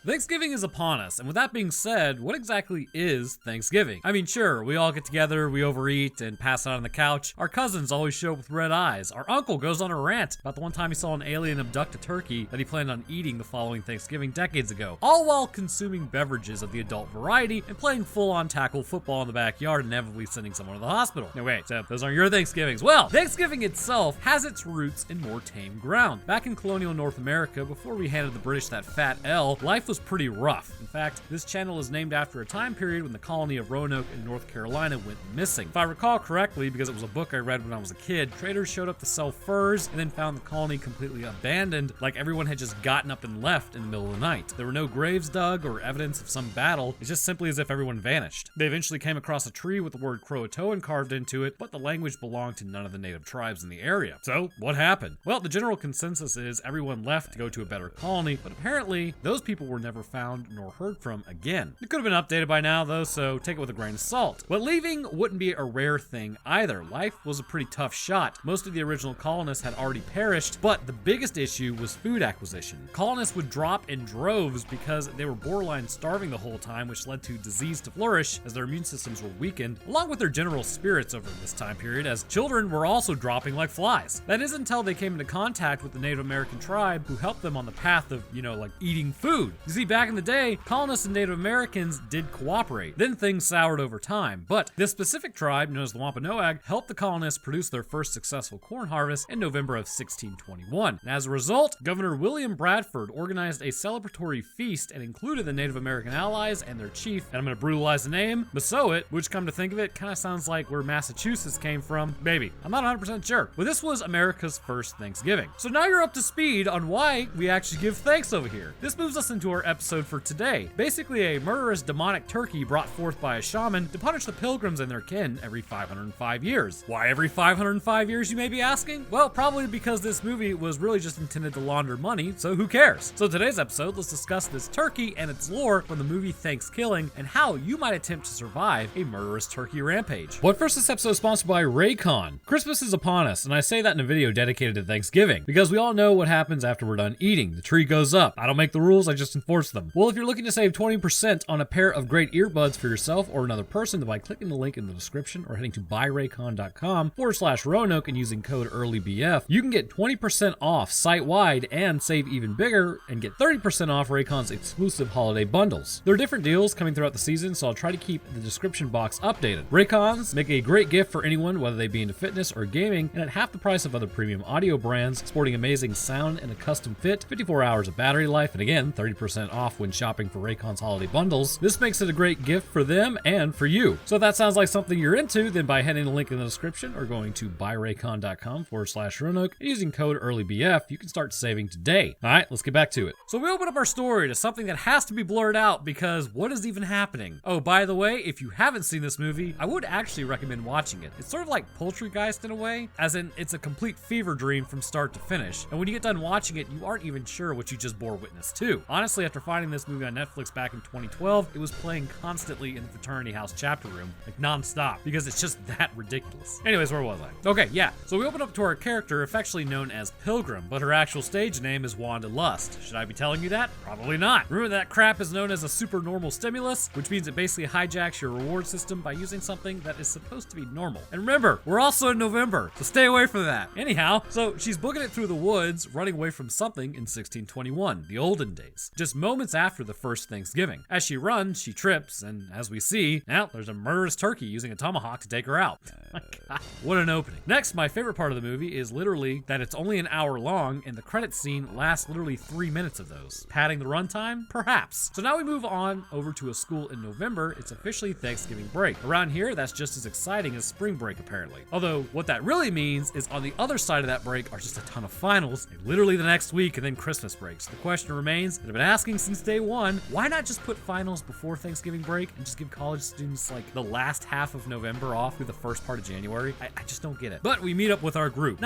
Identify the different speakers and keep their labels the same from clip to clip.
Speaker 1: Thanksgiving is upon us, and with that being said, what exactly is Thanksgiving? I mean, sure, we all get together, we overeat, and pass out on the couch. Our cousins always show up with red eyes. Our uncle goes on a rant about the one time he saw an alien abduct a turkey that he planned on eating the following Thanksgiving decades ago, all while consuming beverages of the adult variety and playing full-on tackle football in the backyard, inevitably sending someone to the hospital. No, wait, so those aren't your Thanksgivings. Well, Thanksgiving itself has its roots in more tame ground. Back in colonial North America, before we handed the British that fat L, life was pretty rough. In fact, this channel is named after a time period when the colony of Roanoke in North Carolina went missing. If I recall correctly, because it was a book I read when I was a kid, traders showed up to sell furs and then found the colony completely abandoned, like everyone had just gotten up and left in the middle of the night. There were no graves dug or evidence of some battle. It's just simply as if everyone vanished. They eventually came across a tree with the word Croatoan carved into it, but the language belonged to none of the native tribes in the area. So, what happened? Well, the general consensus is everyone left to go to a better colony, but apparently those people were never found nor heard from again. It could have been updated by now though, so take it with a grain of salt. But leaving wouldn't be a rare thing either. Life was a pretty tough shot. Most of the original colonists had already perished, but the biggest issue was food acquisition. Colonists would drop in droves because they were borderline starving the whole time, which led to disease to flourish as their immune systems were weakened, along with their general spirits over this time period, as children were also dropping like flies. That is until they came into contact with the Native American tribe who helped them on the path of, like eating food. You see, back in the day, colonists and Native Americans did cooperate. Then things soured over time, but this specific tribe, known as the Wampanoag, helped the colonists produce their first successful corn harvest in November of 1621. And as a result, Governor William Bradford organized a celebratory feast and included the Native American allies and their chief, and I'm going to brutalize the name, Massasoit, which, come to think of it, kind of sounds like where Massachusetts came from. Maybe. I'm not 100% sure. But this was America's first Thanksgiving. So now you're up to speed on why we actually give thanks over here. This moves us into our episode for today. Basically, a murderous demonic turkey brought forth by a shaman to punish the pilgrims and their kin every 505 years. Why every 505 years, you may be asking? Well, probably because this movie was really just intended to launder money, so who cares? So today's episode, let's discuss this turkey and its lore from the movie Thankskilling and how you might attempt to survive a murderous turkey rampage. But first, this episode is sponsored by Raycons. Christmas is upon us, and I say that in a video dedicated to Thanksgiving, because we all know what happens after we're done eating. The tree goes up. I don't make the rules, I just enforce them. Well, if you're looking to save 20% on a pair of great earbuds for yourself or another person, then by clicking the link in the description or heading to buyraycon.com/Roanoke and using code EARLYBF, you can get 20% off site-wide and save even bigger and get 30% off Raycon's exclusive holiday bundles. There are different deals coming throughout the season, so I'll try to keep the description box updated. Raycons make a great gift for anyone, whether they be into fitness or gaming, and at half the price of other premium audio brands, sporting amazing sound and a custom fit, 54 hours of battery life, and again, 30% off when shopping for Raycon's holiday bundles. This makes it a great gift for them and for you. So if that sounds like something you're into, then by heading the link in the description or going to buyraycon.com/Roanoke and using code EARLYBF, you can start saving today. All right, let's get back to it. So we open up our story to something that has to be blurred out because what is even happening? Oh, by the way, if you haven't seen this movie, I would actually recommend watching it. It's sort of like Poultrygeist in a way, as in it's a complete fever dream from start to finish. And when you get done watching it, you aren't even sure what you just bore witness to. Honestly, after finding this movie on Netflix back in 2012, it was playing constantly in the fraternity house chapter room, like non-stop, because it's just that ridiculous. Anyways, where was I? Okay, yeah. So we open up to our character, affectionately known as Pilgrim, but her actual stage name is Wanda Lust. Should I be telling you that? Probably not. Remember that crap is known as a supernormal stimulus, which means it basically hijacks your reward system by using something that is supposed to be normal. And remember, we're also in November, so stay away from that. Anyhow, so she's booking it through the woods, running away from something in 1621, the olden days, just moments after the first Thanksgiving. As she runs, she trips, and as we see, now there's a murderous turkey using a tomahawk to take her out. My God, what an opening. Next, my favorite part of the movie is literally that it's only an hour long, and the credits scene lasts literally 3 minutes of those. Padding the runtime? Perhaps. So now we move on over to a school in November. It's officially Thanksgiving break. Around here, that's just as exciting as spring break, apparently. Although, what that really means is on the other side of that break are just a ton of finals, and literally the next week, and then Christmas breaks. The question remains, that I've been asking since day one, why not just put finals before Thanksgiving break and just give college students like the last half of November off through the first part of January? I just don't get it. But we meet up with our group.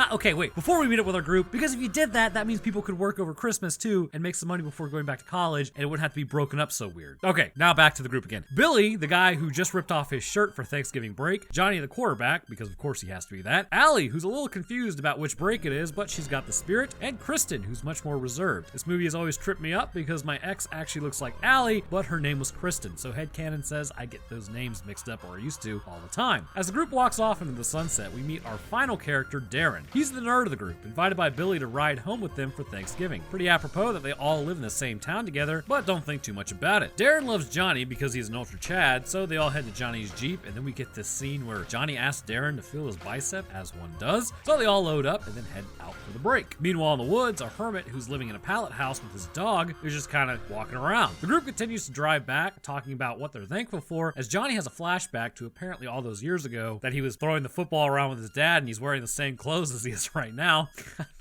Speaker 1: Before we meet up with our group, because if you did that, that means people could work over Christmas too and make some money before going back to college, and it wouldn't have to be broken up so weird. Okay, now back to the group again. Billy, the guy who just ripped off his shirt for Thanksgiving break, Johnny, the quarterback, because of course he has to be that, Allie, who's a little confused about which break it is, but she's got the spirit, and Kristen, who's much more reserved. This movie has always tripped me up because my ex actually looks like Allie, but her name was Kristen, so headcanon says I get those names mixed up, or I used to, all the time. As the group walks off into the sunset, we meet our final character, Darren. He's the nerd of the group, invited by Billy to ride home with them for Thanksgiving. Pretty apropos that they all live in the same town together, but don't think too much about it. Darren loves Johnny because he's an ultra Chad, so they all head to Johnny's Jeep, and then we get this scene where Johnny asks Darren to feel his bicep, as one does, so they all load up and then head out for the break. Meanwhile, in the woods, a hermit who's living in a pallet house with his dog is just kind of walking around. The group continues to drive back, talking about what they're thankful for, as Johnny has a flashback to apparently all those years ago that he was throwing the football around with his dad and he's wearing the same clothes as he is right now.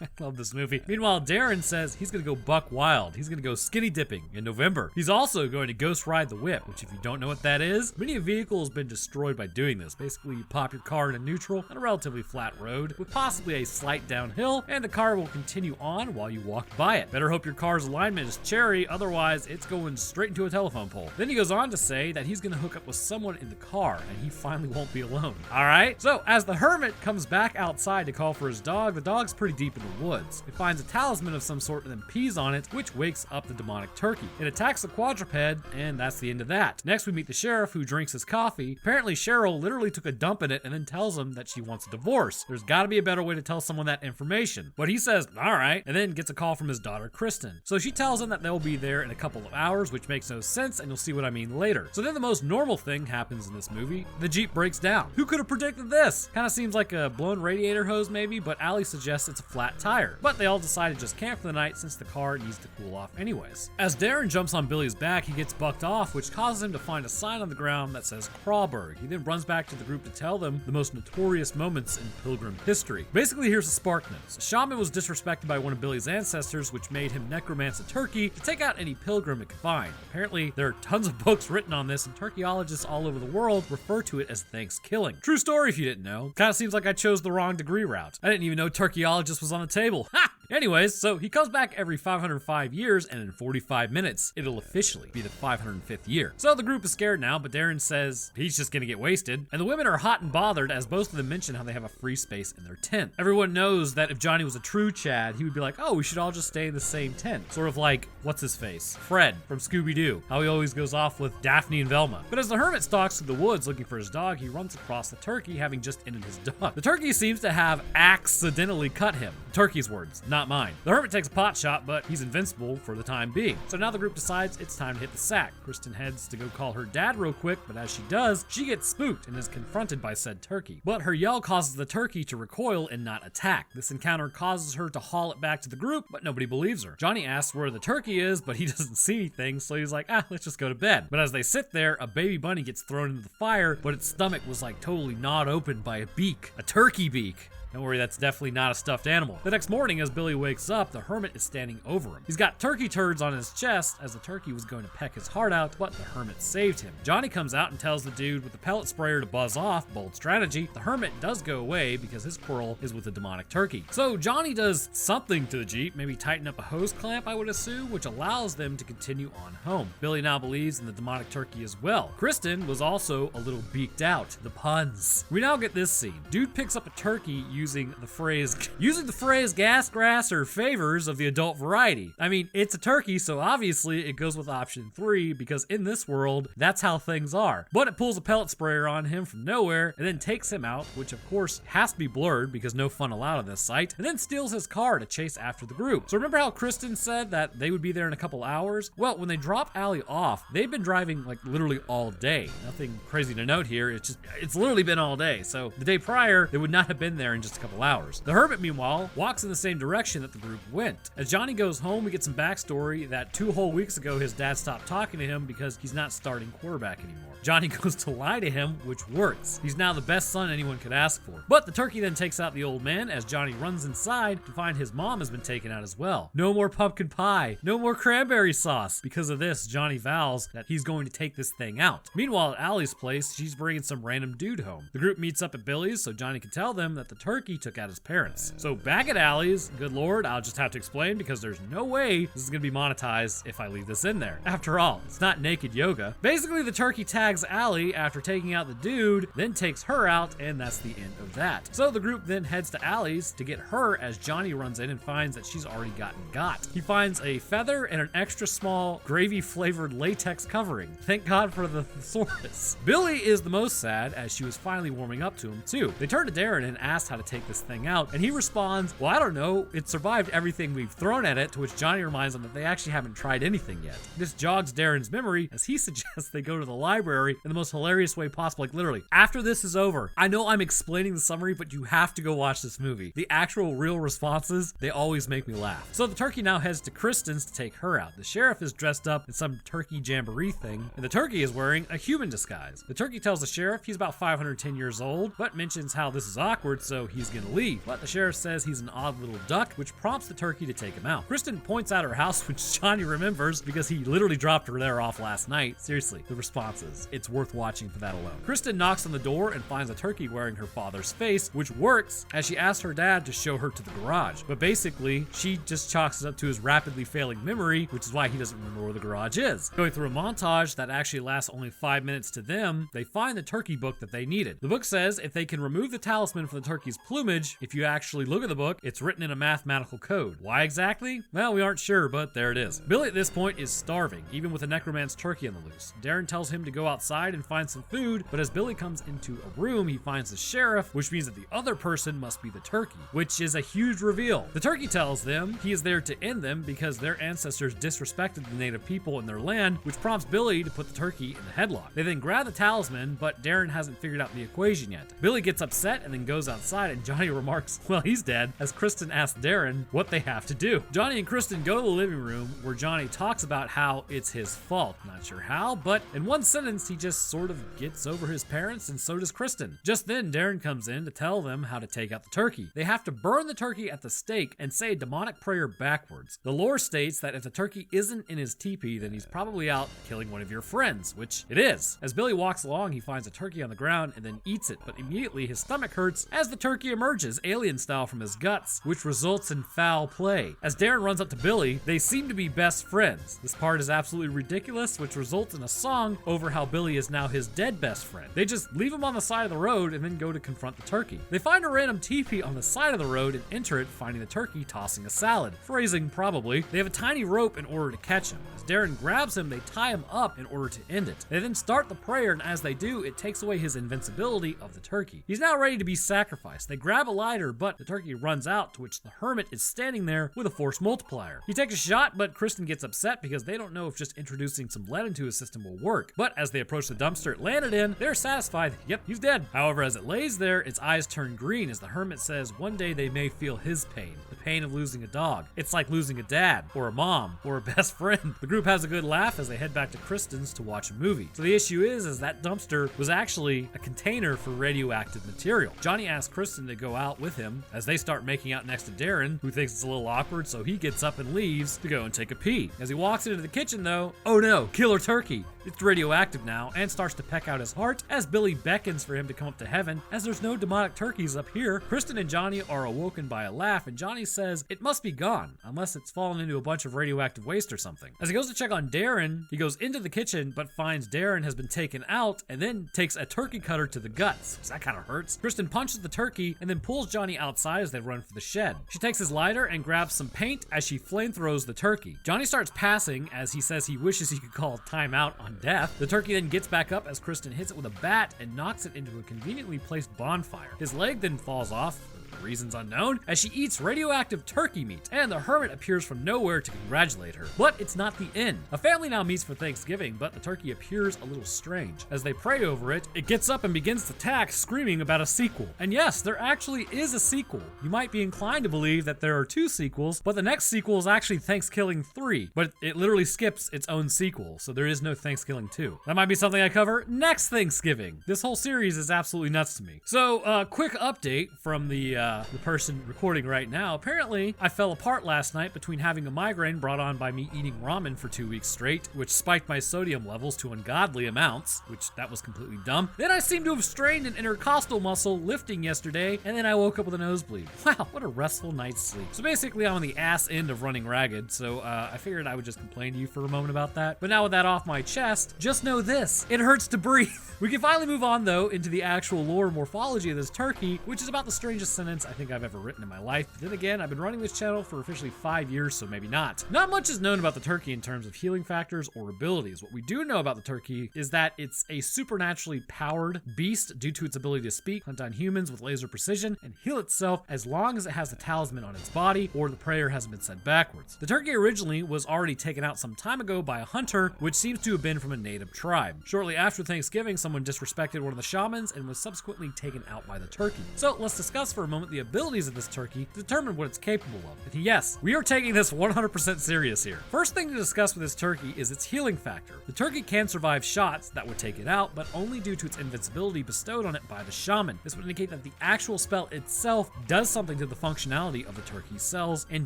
Speaker 1: I love this movie. Meanwhile, Darren says he's going to go buck wild. He's going to go skinny dipping in November. He's also going to ghost ride the whip, which if you don't know what that is, many a vehicle has been destroyed by doing this. Basically, you pop your car into neutral on a relatively flat road with possibly a slight downhill, and the car will continue on while you walk by it. Better hope your car's alignment is cherry, otherwise it's going straight into a telephone pole. Then he goes on to say that he's going to hook up with someone in the car, and he finally won't be alone. Alright, so as the hermit comes back outside to call for his dog, the dog's pretty deep in the woods. It finds a talisman of some sort and then pees on it, which wakes up the demonic turkey. It attacks the quadruped, and that's the end of that. Next, we meet the sheriff who drinks his coffee. Apparently, Cheryl literally took a dump in it and then tells him that she wants a divorce. There's gotta be a better way to tell someone that information. But he says, alright, and then gets a call from his daughter, Kristen. So she tells him that they'll be there in a couple of hours, which makes no sense, and you'll see what I mean later. So then the most normal thing happens in this movie. The Jeep breaks down. Who could have predicted this? Kinda seems like a blown radiator hose maybe, but Allie suggests it's a flat tire. But they all decide to just camp for the night since the car needs to cool off anyways. As Darren jumps on Billy's back, he gets bucked off, which causes him to find a sign on the ground that says Crawberg. He then runs back to the group to tell them the most notorious moments in Pilgrim history. Basically, here's a spark notes. A shaman was disrespected by one of Billy's ancestors, which made him necromance a turkey to take out any pilgrim it could find. Apparently, there are tons of books written on this, and turkeyologists all over the world refer to it as Thankskilling. True story if you didn't know. Kinda seems like I chose the wrong degree route. I didn't even know turkeyologist was on the table. Ha! Anyways, so he comes back every 505 years, and in 45 minutes, it'll officially be the 505th year. So the group is scared now, but Darren says he's just gonna get wasted, and the women are hot and bothered as both of them mention how they have a free space in their tent. Everyone knows that if Johnny was a true Chad, he would be like, oh, we should all just stay in the same tent. Sort of like, what's his face? Fred from Scooby-Doo. How he always goes off with Daphne and Velma. But as the hermit stalks through the woods looking for his dog, he runs across the turkey, having just ended his dog. The turkey seems to have accidentally cut him. The turkey's words, not mine. The hermit takes a pot shot, but he's invincible for the time being. So now the group decides it's time to hit the sack. Kristen heads to go call her dad real quick, but as she does, she gets spooked and is confronted by said turkey. But her yell causes the turkey to recoil and not attack. This encounter causes her to haul it back to the group, but nobody believes her. Johnny asks where the turkey is, but he doesn't see anything, so he's like, let's just go to bed. But as they sit there, a baby bunny gets thrown into the fire, but its stomach was like totally gnawed open by a beak. A turkey beak. Don't worry, that's definitely not a stuffed animal. The next morning, as Billy wakes up, the hermit is standing over him. He's got turkey turds on his chest, as the turkey was going to peck his heart out, but the hermit saved him. Johnny comes out and tells the dude with the pellet sprayer to buzz off. Bold strategy. The hermit does go away because his quarrel is with the demonic turkey. So Johnny does something to the Jeep, maybe tighten up a hose clamp, I would assume, which allows them to continue on home. Billy now believes in the demonic turkey as well. Kristen was also a little beaked out. The puns. We now get this scene. Dude picks up a turkey using the phrase gas, grass, or favors of the adult variety. I mean, it's a turkey, so obviously it goes with option 3, because in this world, that's how things are. But it pulls a pellet sprayer on him from nowhere, and then takes him out, which of course has to be blurred because no fun allowed on this site, and then steals his car to chase after the group. So remember how Kristen said that they would be there in a couple hours? Well, when they drop Allie off, they've been driving like literally all day. Nothing crazy to note here, it's literally been all day. So the day prior, they would not have been there in just a couple hours. The hermit, meanwhile, walks in the same direction that the group went. As Johnny goes home, we get some backstory that 2 whole weeks ago, his dad stopped talking to him because he's not starting quarterback anymore. Johnny goes to lie to him, which works. He's now the best son anyone could ask for. But the turkey then takes out the old man as Johnny runs inside to find his mom has been taken out as well. No more pumpkin pie. No more cranberry sauce. Because of this, Johnny vows that he's going to take this thing out. Meanwhile, at Allie's place, she's bringing some random dude home. The group meets up at Billy's so Johnny can tell them that the turkey turkey took out his parents. So back at Allie's, good lord, I'll just have to explain because there's no way this is gonna be monetized if I leave this in there. After all, it's not naked yoga. Basically, the turkey tags Allie after taking out the dude, then takes her out, and that's the end of that. So the group then heads to Allie's to get her as Johnny runs in and finds that she's already gotten got. He finds a feather and an extra small gravy-flavored latex covering. Thank God for the thesaurus. Billy is the most sad as she was finally warming up to him too. They turn to Darren and ask how to take this thing out, and he responds, well, I don't know, it survived everything we've thrown at it, to which Johnny reminds them that they actually haven't tried anything yet. This jogs Darren's memory as he suggests they go to the library in the most hilarious way possible, like literally, after this is over. I know I'm explaining the summary, but you have to go watch this movie. The actual real responses, they always make me laugh. So the turkey now heads to Kristen's to take her out. The sheriff is dressed up in some turkey jamboree thing, and the turkey is wearing a human disguise. The turkey tells the sheriff he's about 510 years old, but mentions how this is awkward, so he's gonna leave. But the sheriff says he's an odd little duck, which prompts the turkey to take him out. Kristen points out her house, which Johnny remembers because he literally dropped her there off last night. Seriously, the responses. It's worth watching for that alone. Kristen knocks on the door and finds a turkey wearing her father's face, which works as she asks her dad to show her to the garage. But basically, she just chalks it up to his rapidly failing memory, which is why he doesn't remember where the garage is. Going through a montage that actually lasts only 5 minutes to them, they find the turkey book that they needed. The book says if they can remove the talisman from the turkey's plumage, if you actually look at the book, it's written in a mathematical code. Why exactly? Well, we aren't sure, but there it is. Billy at this point is starving, even with a necromanced turkey on the loose. Darren tells him to go outside and find some food, but as Billy comes into a room, he finds the sheriff, which means that the other person must be the turkey, which is a huge reveal. The turkey tells them he is there to end them because their ancestors disrespected the native people in their land, which prompts Billy to put the turkey in the headlock. They then grab the talisman, but Darren hasn't figured out the equation yet. Billy gets upset and then goes outside, and Johnny remarks, well, he's dead, as Kristen asks Darren what they have to do. Johnny and Kristen go to the living room where Johnny talks about how it's his fault. Not sure how, but in one sentence, he just sort of gets over his parents, and so does Kristen. Just then, Darren comes in to tell them how to take out the turkey. They have to burn the turkey at the stake and say a demonic prayer backwards. The lore states that if the turkey isn't in his teepee, then he's probably out killing one of your friends, which it is. As Billy walks along, he finds a turkey on the ground and then eats it, but immediately his stomach hurts as the turkey emerges, alien style, from his guts, which results in foul play. As Darren runs up to Billy, they seem to be best friends. This part is absolutely ridiculous, which results in a song over how Billy is now his dead best friend. They just leave him on the side of the road and then go to confront the turkey. They find a random teepee on the side of the road and enter it, finding the turkey tossing a salad. Phrasing, probably. They have a tiny rope in order to catch him. As Darren grabs him, they tie him up in order to end it. They then start the prayer, and as they do, it takes away his invincibility of the turkey. He's now ready to be sacrificed. They grab a lighter, but the turkey runs out, to which the hermit is standing there with a force multiplier. He takes a shot, but Kristen gets upset because they don't know if just introducing some lead into his system will work. But as they approach the dumpster it landed in, they're satisfied. Yep, he's dead. However, as it lays there, its eyes turn green as the hermit says one day they may feel his pain, the pain of losing a dog. It's like losing a dad, or a mom, or a best friend. The group has a good laugh as they head back to Kristen's to watch a movie. So the issue is that dumpster was actually a container for radioactive material. Johnny asks Kristen to go out with him as they start making out next to Darren, who thinks it's a little awkward, so he gets up and leaves to go and take a pee. As he walks into the kitchen though, oh no, killer turkey. It's radioactive now and starts to peck out his heart as Billy beckons for him to come up to heaven as there's no demonic turkeys up here. Kristen and Johnny are awoken by a laugh and Johnny says it must be gone unless it's fallen into a bunch of radioactive waste or something. As he goes to check on Darren, he goes into the kitchen but finds Darren has been taken out and then takes a turkey cutter to the guts. So that kind of hurts. Kristen punches the turkey and then pulls Johnny outside as they run for the shed. She takes his lighter and grabs some paint as she flamethrows the turkey. Johnny starts passing as he says he wishes he could call timeout on death. The turkey then gets back up as Kristen hits it with a bat and knocks it into a conveniently placed bonfire. His leg then falls off, for reasons unknown, as she eats radioactive turkey meat, and the hermit appears from nowhere to congratulate her. But it's not the end. A family now meets for Thanksgiving, but the turkey appears a little strange. As they pray over it, it gets up and begins to attack, screaming about a sequel. And yes, there actually is a sequel. You might be inclined to believe that there are 2 sequels, but the next sequel is actually Thankskilling 3, but it literally skips its own sequel, so there is no Thankskilling 2. That might be something I cover next Thanksgiving. This whole series is absolutely nuts to me. So, quick update from the the person recording right now, apparently I fell apart last night between having a migraine brought on by me eating ramen for 2 weeks straight, which spiked my sodium levels to ungodly amounts, which that was completely dumb. Then I seem to have strained an intercostal muscle lifting yesterday, and then I woke up with a nosebleed. Wow, what a restful night's sleep. So basically I'm on the ass end of running ragged, so I figured I would just complain to you for a moment about that. But now with that off my chest, just know this, it hurts to breathe. We can finally move on though into the actual lore morphology of this turkey, which is about the strangest sentence I think I've ever written in my life. But then again, I've been running this channel for officially 5 years, so maybe not. Not much is known about the turkey in terms of healing factors or abilities. What we do know about the turkey is that it's a supernaturally powered beast due to its ability to speak, hunt down humans with laser precision, and heal itself as long as it has a talisman on its body or the prayer hasn't been said backwards. The turkey originally was already taken out some time ago by a hunter, which seems to have been from a native tribe. Shortly after Thanksgiving, someone disrespected one of the shamans and was subsequently taken out by the turkey. So let's discuss for a moment the abilities of this turkey to determine what it's capable of. And yes, we are taking this 100% serious here. First thing to discuss with this turkey is its healing factor. The turkey can survive shots that would take it out, but only due to its invincibility bestowed on it by the shaman. This would indicate that the actual spell itself does something to the functionality of the turkey's cells. In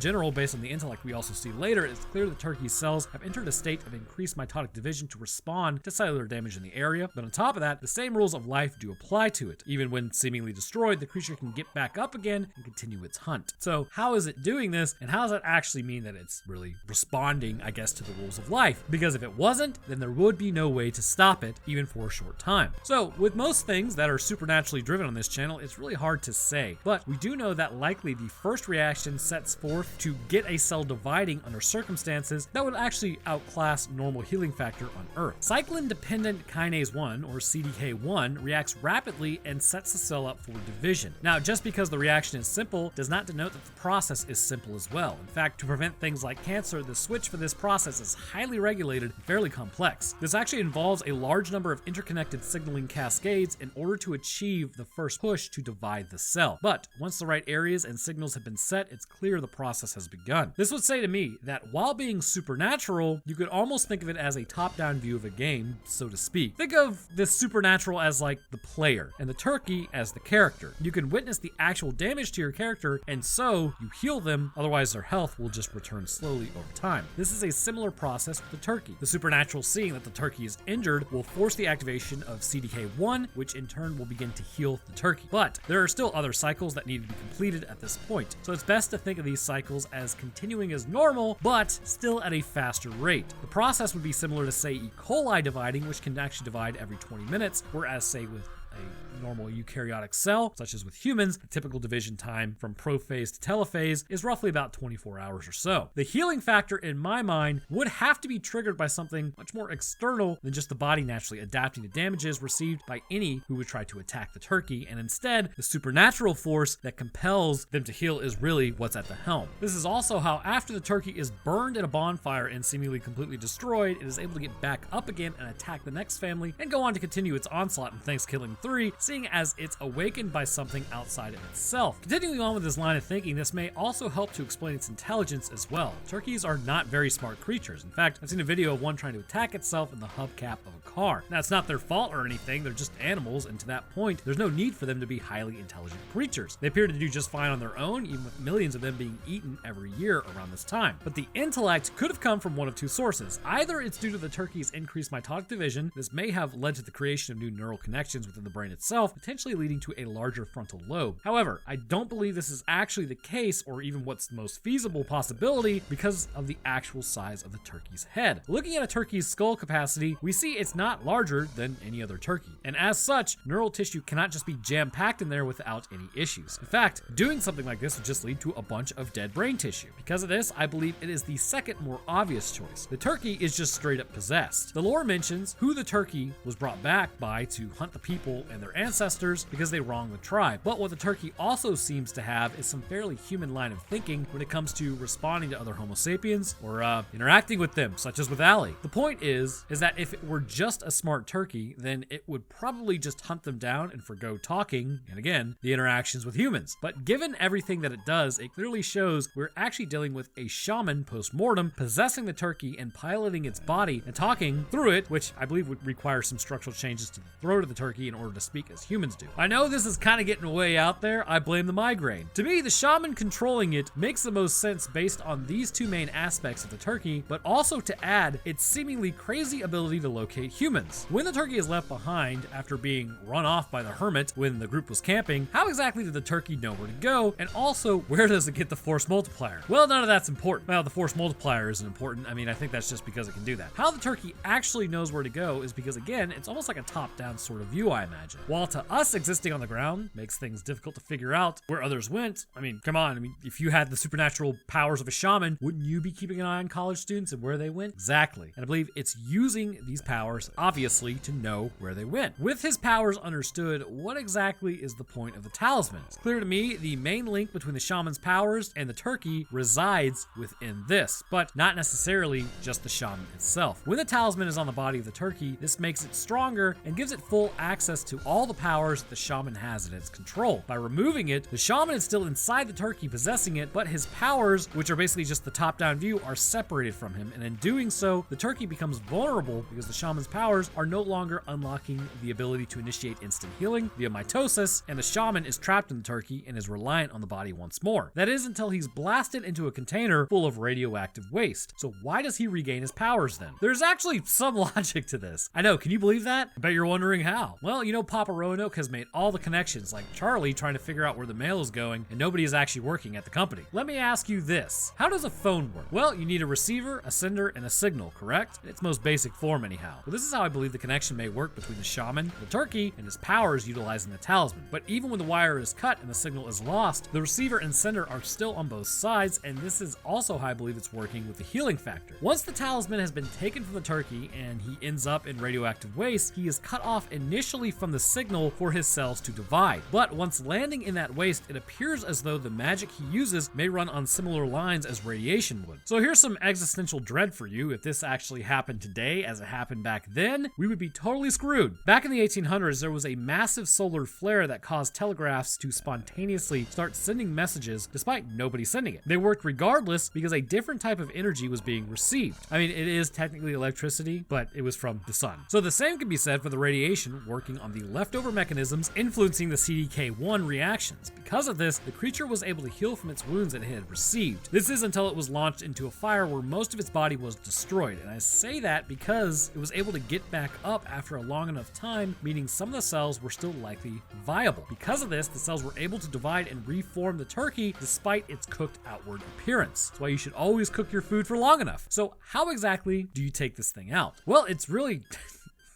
Speaker 1: general, based on the intellect we also see later, it's clear the turkey's cells have entered a state of increased mitotic division to respond to cellular damage in the area. But on top of that, the same rules of life do apply to it. Even when seemingly destroyed, the creature can get back up again and continue its hunt. So how is it doing this, and how does that actually mean that it's really responding, I guess, to the rules of life? Because if it wasn't, then there would be no way to stop it, even for a short time. So with most things that are supernaturally driven on this channel, it's really hard to say, but we do know that likely the first reaction sets forth to get a cell dividing under circumstances that would actually outclass normal healing factor on Earth. Cyclin-dependent kinase 1, or CDK1, reacts rapidly and sets the cell up for division. Now, just because the reaction is simple does not denote that the process is simple as well. In fact, to prevent things like cancer, the switch for this process is highly regulated and fairly complex. This actually involves a large number of interconnected signaling cascades in order to achieve the first push to divide the cell. But once the right areas and signals have been set, it's clear the process has begun. This would say to me that while being supernatural, you could almost think of it as a top-down view of a game, so to speak. Think of this supernatural as like the player and the turkey as the character. You can witness the actual damage to your character, and so you heal them, otherwise their health will just return slowly over time. This is a similar process with the turkey. The supernatural seeing that the turkey is injured will force the activation of CDK1, which in turn will begin to heal the turkey. But there are still other cycles that need to be completed at this point, so it's best to think of these cycles as continuing as normal, but still at a faster rate. The process would be similar to, say, E. coli dividing, which can actually divide every 20 minutes, whereas, say, with a normal eukaryotic cell, such as with humans, the typical division time from prophase to telophase is roughly about 24 hours or so. The healing factor, in my mind, would have to be triggered by something much more external than just the body naturally adapting to damages received by any who would try to attack the turkey, and instead, the supernatural force that compels them to heal is really what's at the helm. This is also how, after the turkey is burned in a bonfire and seemingly completely destroyed, it is able to get back up again and attack the next family and go on to continue its onslaught in Thankskilling 3, seeing as it's awakened by something outside of itself. Continuing on with this line of thinking, this may also help to explain its intelligence as well. Turkeys are not very smart creatures. In fact, I've seen a video of one trying to attack itself in the hubcap of a car. Now, it's not their fault or anything, they're just animals, and to that point, there's no need for them to be highly intelligent creatures. They appear to do just fine on their own, even with millions of them being eaten every year around this time. But the intellect could have come from one of two sources. Either it's due to the turkey's increased mitotic division. This may have led to the creation of new neural connections within the brain itself, potentially leading to a larger frontal lobe. However, I don't believe this is actually the case, or even what's the most feasible possibility, because of the actual size of the turkey's head. Looking at a turkey's skull capacity, we see it's not larger than any other turkey, and as such, neural tissue cannot just be jam-packed in there without any issues. In fact, doing something like this would just lead to a bunch of dead brain tissue. Because of this, I believe it is the second more obvious choice. The turkey is just straight up possessed. The lore mentions who the turkey was brought back by to hunt the people and their ancestors because they wronged the tribe. But what the turkey also seems to have is some fairly human line of thinking when it comes to responding to other Homo sapiens or interacting with them, such as with Allie. The point is that if it were just a smart turkey, then it would probably just hunt them down and forgo talking, and again, the interactions with humans. But given everything that it does, it clearly shows we're actually dealing with a shaman post-mortem possessing the turkey and piloting its body and talking through it, which I believe would require some structural changes to the throat of the turkey in order to speak as humans do. I know this is kind of getting way out there. I blame the migraine. To me, the shaman controlling it makes the most sense based on these two main aspects of the turkey, but also to add its seemingly crazy ability to locate humans. When the turkey is left behind after being run off by the hermit when the group was camping, how exactly did the turkey know where to go? And also, where does it get the force multiplier? Well, none of that's important. Well, the force multiplier isn't important. I mean, I think that's just because it can do that. How the turkey actually knows where to go is because, again, it's almost like a top-down sort of view, I imagine. While to us existing on the ground makes things difficult to figure out where others went, I mean, come on. I mean, if you had the supernatural powers of a shaman, wouldn't you be keeping an eye on college students and where they went? Exactly. And I believe it's using these powers, obviously, to know where they went. With his powers understood, what exactly is the point of the talisman? It's clear to me the main link between the shaman's powers and the turkey resides within this, but not necessarily just the shaman itself. When the talisman is on the body of the turkey, this makes it stronger and gives it full access to all the powers that the shaman has at its control. By removing it, the shaman is still inside the turkey possessing it, but his powers, which are basically just the top-down view, are separated from him, and in doing so, the turkey becomes vulnerable because the shaman's powers are no longer unlocking the ability to initiate instant healing via mitosis, and the shaman is trapped in the turkey and is reliant on the body once more. That is until he's blasted into a container full of radioactive waste. So why does he regain his powers then? There's actually some logic to this. I know, can you believe that? I bet you're wondering how. Well, you know, Papa Roanoke has made all the connections, like Charlie trying to figure out where the mail is going, and nobody is actually working at the company. Let me ask you this. How does a phone work? Well, you need a receiver, a sender, and a signal, correct? In its most basic form anyhow. Well, this is how I believe the connection may work between the shaman, the turkey, and his powers utilizing the talisman. But even when the wire is cut and the signal is lost, the receiver and sender are still on both sides, and this is also how I believe it's working with the healing factor. Once the talisman has been taken from the turkey and he ends up in radioactive waste, he is cut off initially from the signal for his cells to divide. But once landing in that waste, it appears as though the magic he uses may run on similar lines as radiation would. So here's some existential dread for you. If this actually happened today as it happened back then, we would be totally screwed. Back in the 1800s, there was a massive solar flare that caused telegraphs to spontaneously start sending messages despite nobody sending it. They worked regardless because a different type of energy was being received. I mean, it is technically electricity, but it was from the sun. So the same can be said for the radiation working on the leftover mechanisms influencing the CDK1 reactions. Because of this, the creature was able to heal from its wounds that it had received. This is until it was launched into a fire where most of its body was destroyed. And I say that because it was able to get back up after a long enough time, meaning some of the cells were still likely viable. Because of this, the cells were able to divide and reform the turkey despite its cooked outward appearance. That's why you should always cook your food for long enough. So how exactly do you take this thing out? Well, it's really...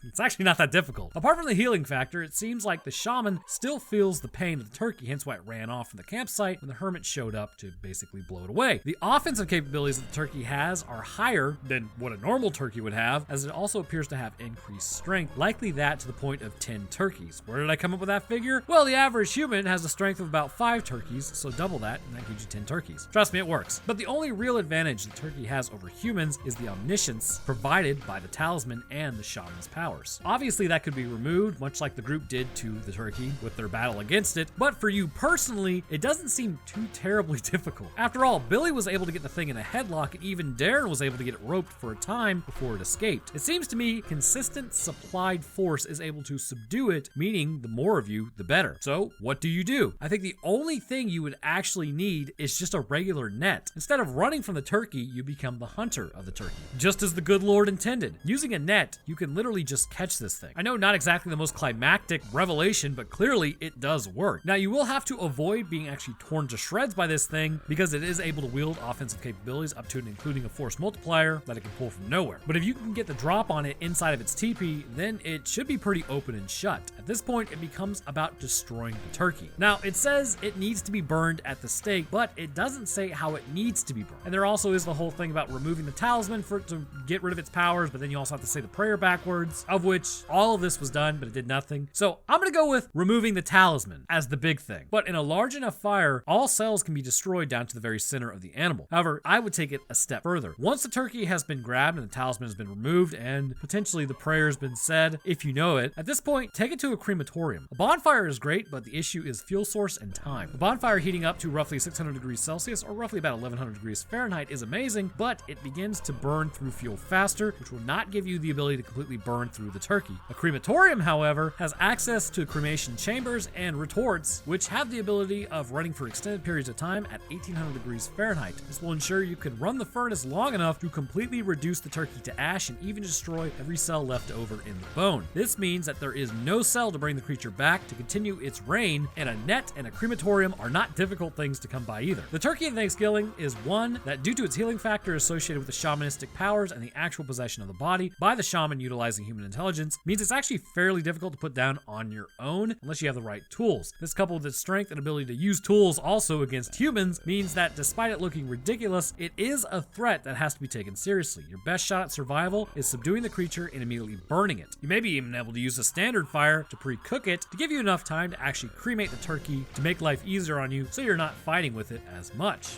Speaker 1: It's actually not that difficult. Apart from the healing factor, it seems like the shaman still feels the pain of the turkey, hence why it ran off from the campsite when the hermit showed up to basically blow it away. The offensive capabilities that the turkey has are higher than what a normal turkey would have, as it also appears to have increased strength, likely that to the point of 10 turkeys. Where did I come up with that figure? Well, the average human has a strength of about 5 turkeys, so double that, and that gives you 10 turkeys. Trust me, it works. But the only real advantage the turkey has over humans is the omniscience provided by the talisman and the shaman's power. Obviously, that could be removed, much like the group did to the turkey with their battle against it, but for you personally, it doesn't seem too terribly difficult. After all, Billy was able to get the thing in a headlock, and even Darren was able to get it roped for a time before it escaped. It seems to me consistent supplied force is able to subdue it, meaning the more of you, the better. So, what do you do? I think the only thing you would actually need is just a regular net. Instead of running from the turkey, you become the hunter of the turkey, just as the good Lord intended. Using a net, you can literally just catch this thing. I know not exactly the most climactic revelation, but clearly it does work. Now, you will have to avoid being actually torn to shreds by this thing because it is able to wield offensive capabilities up to and including a force multiplier that it can pull from nowhere. But if you can get the drop on it inside of its teepee, then it should be pretty open and shut. At this point, it becomes about destroying the turkey. Now, it says it needs to be burned at the stake, but it doesn't say how it needs to be burned. And there also is the whole thing about removing the talisman for it to get rid of its powers, but then you also have to say the prayer backwards, of which all of this was done, but it did nothing. So I'm gonna go with removing the talisman as the big thing. But in a large enough fire, all cells can be destroyed down to the very center of the animal. However, I would take it a step further. Once the turkey has been grabbed and the talisman has been removed and potentially the prayer has been said, if you know it, at this point, take it to a crematorium. A bonfire is great, but the issue is fuel source and time. A bonfire heating up to roughly 600 degrees Celsius or roughly about 1100 degrees Fahrenheit is amazing, but it begins to burn through fuel faster, which will not give you the ability to completely burn through the turkey. A crematorium, however, has access to cremation chambers and retorts, which have the ability of running for extended periods of time at 1800 degrees Fahrenheit. This will ensure you can run the furnace long enough to completely reduce the turkey to ash and even destroy every cell left over in the bone. This means that there is no cell to bring the creature back to continue its reign, and a net and a crematorium are not difficult things to come by either. The turkey in Thankskilling is one that, due to its healing factor associated with the shamanistic powers and the actual possession of the body by the shaman utilizing human intelligence, means it's actually fairly difficult to put down on your own unless you have the right tools. This, coupled with its strength and ability to use tools also against humans, means that despite it looking ridiculous, it is a threat that has to be taken seriously. Your best shot at survival is subduing the creature and immediately burning it. You may be even able to use a standard fire to pre-cook it to give you enough time to actually cremate the turkey to make life easier on you so you're not fighting with it as much.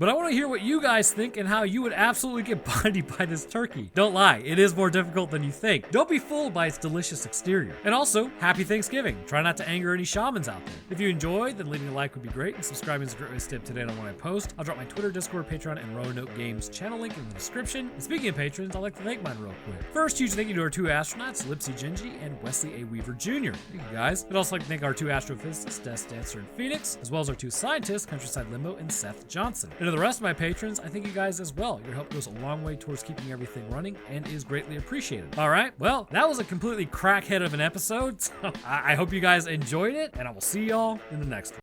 Speaker 1: But I want to hear what you guys think and how you would absolutely get bodied by this turkey. Don't lie, it is more difficult than you think. Don't be fooled by its delicious exterior. And also, happy Thanksgiving. Try not to anger any shamans out there. If you enjoyed, then leaving a like would be great, and subscribing is a great way to stay up to date on when I post. I'll drop my Twitter, Discord, Patreon, and Roanoke Games channel link in the description. And speaking of patrons, I'd like to thank mine real quick. First, huge thank you to our two astronauts, Lipsy Gingy and Wesley A. Weaver Jr. Thank you guys. I'd also like to thank our two astrophysicists, Death Dancer and Phoenix, as well as our two scientists, Countryside Limbo and Seth Johnson. And to the rest of my patrons, I thank you guys as well. Your help goes a long way towards keeping everything running and is greatly appreciated. All right, well, that was a completely crackhead of an episode, so I hope you guys enjoyed it, and I will see y'all in the next one.